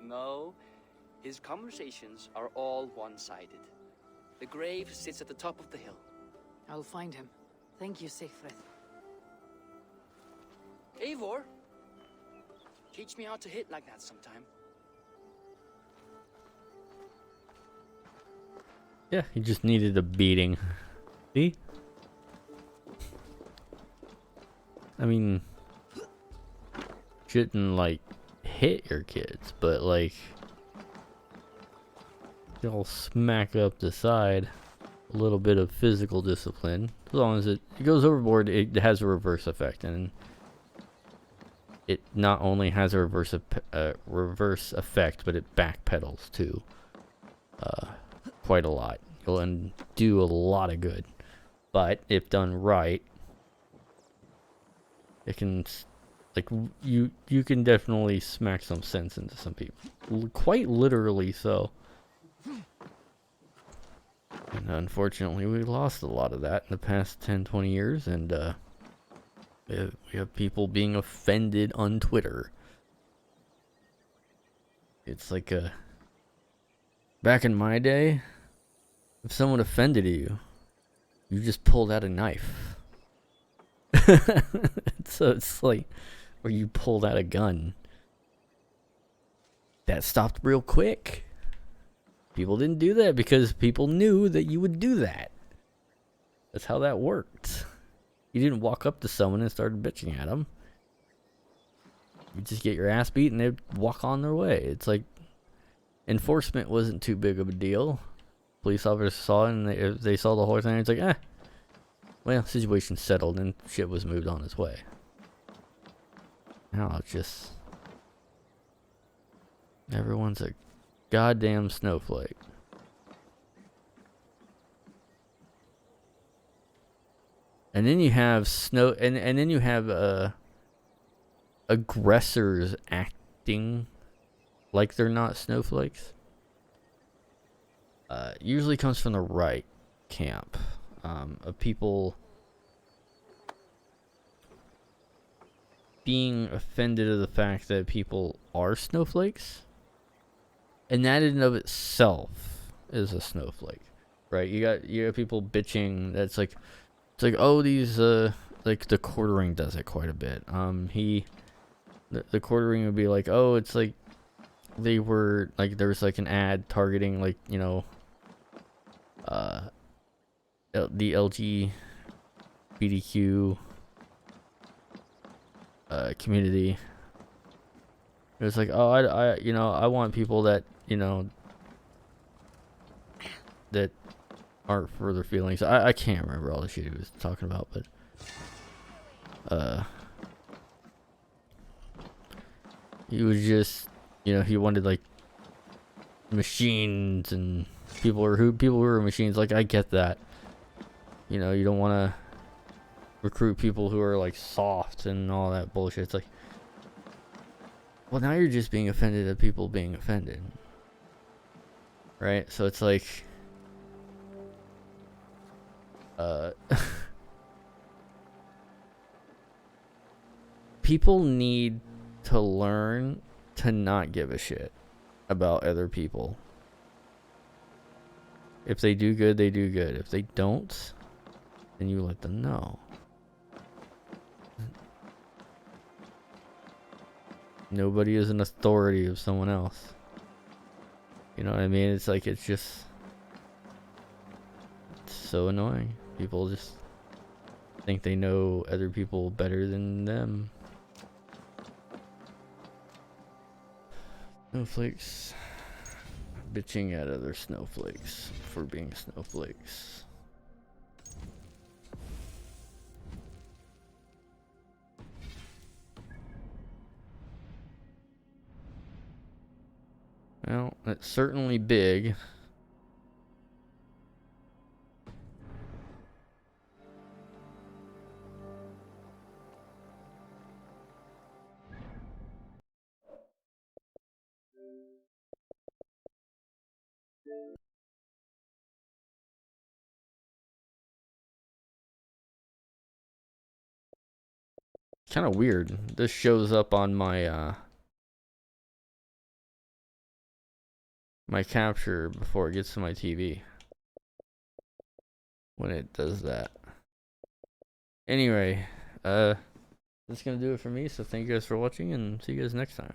No, his conversations are all one-sided. The grave sits at the top of the hill. I'll find him. Thank you, Siegfried. Eivor, teach me how to hit like that sometime. Yeah, he just needed a beating. See? I mean, shouldn't like hit your kids, but like they'll smack up the side. A little bit of physical discipline, as long as it goes overboard, it has a reverse effect, and it not only has a reverse effect, but it backpedals too. Quite a lot. You'll do a lot of good, but if done right, it can, like, you can definitely smack some sense into some people, quite literally so. And unfortunately, we lost a lot of that in the past 10-20 years, and we have people being offended on Twitter. It's like back in my day, if someone offended you, you just pulled out a knife. So it's like, or you pulled out a gun. That stopped real quick. People didn't do that because people knew that you would do that. That's how that worked. You didn't walk up to someone and start bitching at them. You just get your ass beat and they'd walk on their way. It's like, enforcement wasn't too big of a deal. Police officers saw it and they saw the whole thing. It's like, well, situation settled and shit was moved on its way. Now it's just, everyone's a goddamn snowflake. And then you have and then you have aggressors acting like they're not snowflakes. Usually comes from the right camp, of people being offended at the fact that people are snowflakes. And that in and of itself is a snowflake, right? You got people bitching. That's like, it's like, oh, these like the quartering does it quite a bit. The quartering would be like, oh, it's like they were like, there was like an ad targeting, like, you know, the LGBTQ community. It was like, oh, I want people that, you know, that aren't further feelings. I can't remember all the shit he was talking about, but he was just, you know, he wanted like machines and people who were machines. Like, I get that. You know, you don't want to recruit people who are like soft and all that bullshit. It's like, well, now you're just being offended at people being offended, right? So it's like, people need to learn to not give a shit about other people. If they do good, they do good. If they don't, then you let them know. Nobody is an authority of someone else. You know what I mean? It's like, it's just, it's so annoying. People just think they know other people better than them. Snowflakes bitching at other snowflakes for being snowflakes. Well, it's certainly big. kind of weird. This shows up on my my capture before it gets to my TV when it does that. Anyway, that's gonna do it for me. So thank you guys for watching, and see you guys next time.